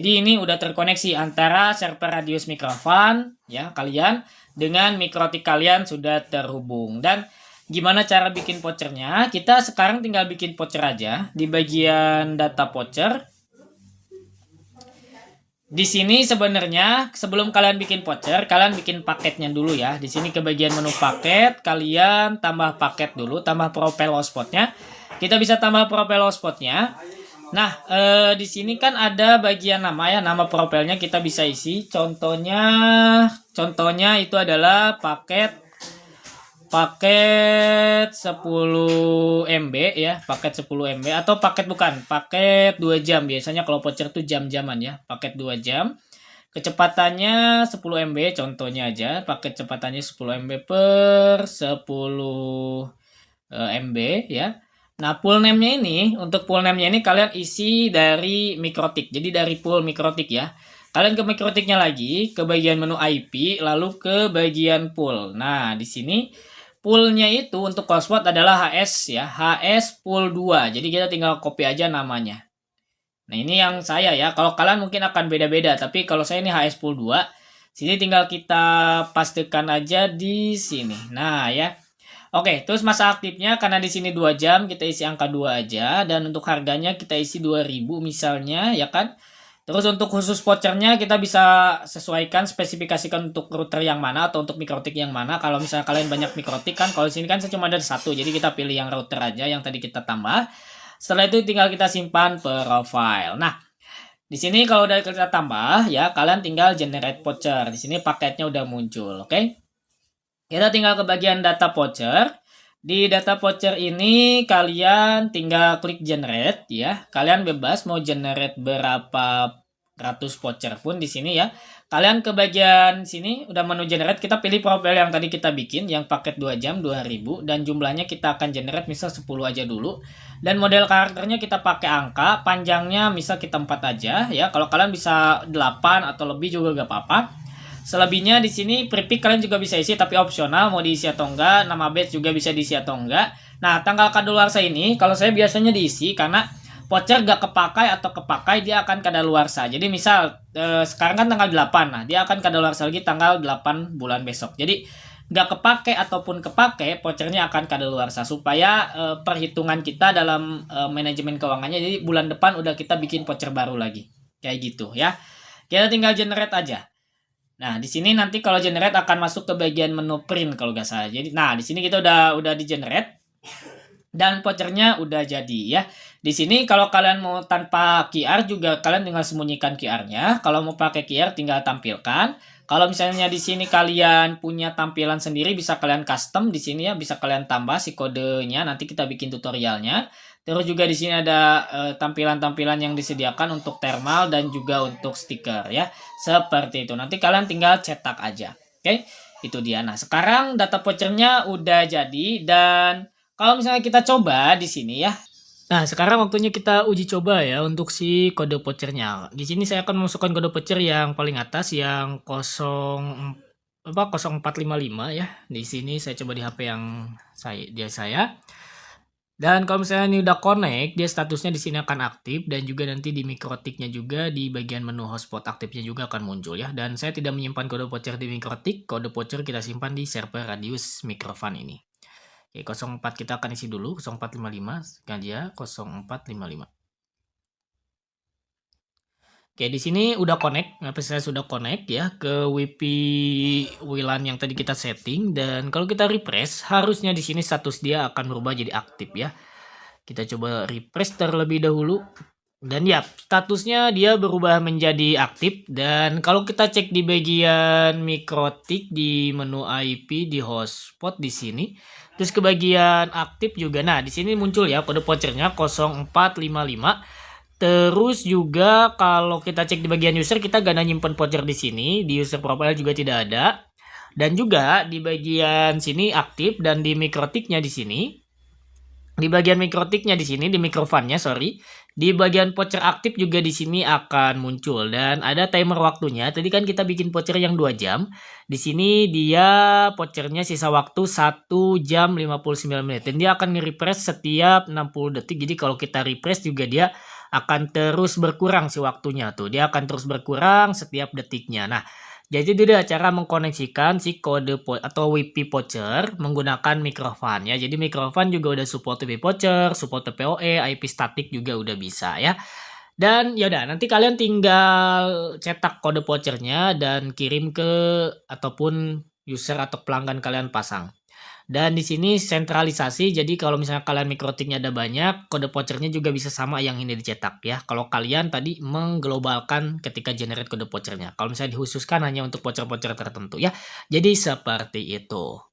Jadi ini udah terkoneksi antara server Radius Mikrofon ya kalian dengan mikrotik kalian sudah terhubung. Dan gimana cara bikin vouchernya? Kita sekarang tinggal bikin voucher aja di bagian data voucher. Di sini sebenarnya sebelum kalian bikin voucher, kalian bikin paketnya dulu ya. Di sini ke bagian menu paket, kalian tambah paket dulu, tambah profile hotspotnya. Kita bisa tambah profile hotspotnya. Nah, di sini kan ada bagian nama ya, nama profilnya kita bisa isi. Contohnya itu adalah paket 10 MB ya, paket 10 MB atau paket 2 jam. Biasanya kalau voucher tuh jam-jaman ya, paket 2 jam. Kecepatannya 10 MB contohnya aja, paket kecepatannya 10 MB per 10 MB ya. Nah, pool name-nya ini, untuk pool name-nya ini kalian isi dari mikrotik. Jadi dari pool mikrotik ya. Kalian ke mikrotiknya lagi, ke bagian menu IP, lalu ke bagian pool. Nah, di sini poolnya itu untuk hotspot adalah HS ya, HS pool 2. Jadi kita tinggal copy aja namanya. Nah, ini yang saya ya. Kalau kalian mungkin akan beda-beda, tapi kalau saya ini HS pool 2. Sini tinggal kita pastikan aja di sini. Nah, ya. Oke, terus masa aktifnya karena di sini 2 jam kita isi angka 2 aja dan untuk harganya kita isi 2000 misalnya ya kan. Terus untuk khusus vouchernya kita bisa sesuaikan spesifikasikan untuk router yang mana atau untuk mikrotik yang mana. Kalau misalnya kalian banyak mikrotik kan, kalau di sini kan saya cuma ada satu, jadi kita pilih yang router aja yang tadi kita tambah. Setelah itu tinggal kita simpan profile. Nah, di sini kalau udah kita tambah ya, kalian tinggal generate voucher. Di sini paketnya udah muncul, oke? Kita tinggal ke bagian data voucher. Di data voucher ini kalian tinggal klik generate ya. Kalian bebas mau generate berapa ratus voucher pun di sini ya. Kalian ke bagian sini udah menu generate, kita pilih profil yang tadi kita bikin yang paket 2 jam 2000 dan jumlahnya kita akan generate misal 10 aja dulu. Dan model karakternya kita pakai angka, panjangnya misal kita 4 aja ya. Kalau kalian bisa 8 atau lebih juga gak apa-apa. Selebihnya di sini prefix kalian juga bisa isi tapi opsional mau diisi atau enggak, nama batch juga bisa diisi atau enggak. Nah, tanggal kadaluarsa ini kalau saya biasanya diisi karena voucher gak kepakai atau kepakai dia akan kadaluarsa. Jadi misal sekarang kan tanggal 8. Nah, dia akan kadaluarsa lagi tanggal 8 bulan besok. Jadi gak kepakai ataupun kepakai vouchernya akan kadaluarsa supaya perhitungan kita dalam manajemen keuangannya jadi bulan depan udah kita bikin voucher baru lagi. Kayak gitu ya. Kita tinggal generate aja. Nah, di sini nanti kalau generate akan masuk ke bagian menu print kalau nggak salah. Jadi, nah di sini kita udah di generate dan vouchernya udah jadi ya. Di sini kalau kalian mau tanpa QR juga kalian tinggal sembunyikan QR-nya. Kalau mau pakai QR tinggal tampilkan. Kalau misalnya di sini kalian punya tampilan sendiri bisa kalian custom di sini ya, bisa kalian tambah si kodenya. Nanti kita bikin tutorialnya. Terus juga di sini ada tampilan-tampilan yang disediakan untuk thermal dan juga untuk stiker ya. Seperti itu. Nanti kalian tinggal cetak aja. Oke, itu dia. Nah, sekarang data vouchernya udah jadi dan kalau misalnya kita coba di sini ya. Nah, sekarang waktunya kita uji coba ya untuk si kode vouchernya. Di sini saya akan memasukkan kode voucher yang paling atas yang 0455 ya. Di sini saya coba di HP yang saya. Dan kalau misalnya ini udah connect, dia statusnya di sini akan aktif dan juga nanti di mikrotiknya juga di bagian menu hotspot aktifnya juga akan muncul ya. Dan saya tidak menyimpan kode voucher di mikrotik, kode voucher kita simpan di server Radius Mikrofon ini. Oke, 04 kita akan isi dulu 0455 sengaja 0455. Oke, di sini udah connect, HP saya sudah connect ya ke WiFi WLAN yang tadi kita setting dan kalau kita refresh harusnya di sini status dia akan berubah jadi aktif ya. Kita coba refresh terlebih dahulu dan ya statusnya dia berubah menjadi aktif dan kalau kita cek di bagian mikrotik di menu IP di hotspot di sini terus ke bagian aktif juga. Nah, di sini muncul ya kode vouchernya 0455. Terus juga kalau kita cek di bagian user kita gak ada nyimpen voucher di sini, di user profile juga tidak ada. Dan juga di bagian sini aktif dan di mikrotiknya di sini. Di bagian mikrotiknya di sini di mikrofonnya di bagian voucher aktif juga di sini akan muncul dan ada timer waktunya. Tadi kan kita bikin voucher yang 2 jam. Di sini dia vouchernya sisa waktu 1 jam 59 menit dan dia akan nge-refresh setiap 60 detik. Jadi kalau kita refresh juga dia akan terus berkurang si waktunya tuh. Dia akan terus berkurang setiap detiknya. Nah, jadi itu dia cara mengkoneksikan si kode atau WiFi voucher menggunakan mikrofon ya. Jadi mikrofon juga udah support WiFi voucher, support PoE, IP static juga udah bisa ya. Dan ya udah nanti kalian tinggal cetak kode vouchernya dan kirim ke ataupun user atau pelanggan kalian pasang. Dan di sini sentralisasi, jadi kalau misalnya kalian mikrotiknya ada banyak, kode vouchernya juga bisa sama yang ini dicetak ya. Kalau kalian tadi mengglobalkan ketika generate kode vouchernya. Kalau misalnya dikhususkan hanya untuk voucher-voucher tertentu ya. Jadi seperti itu.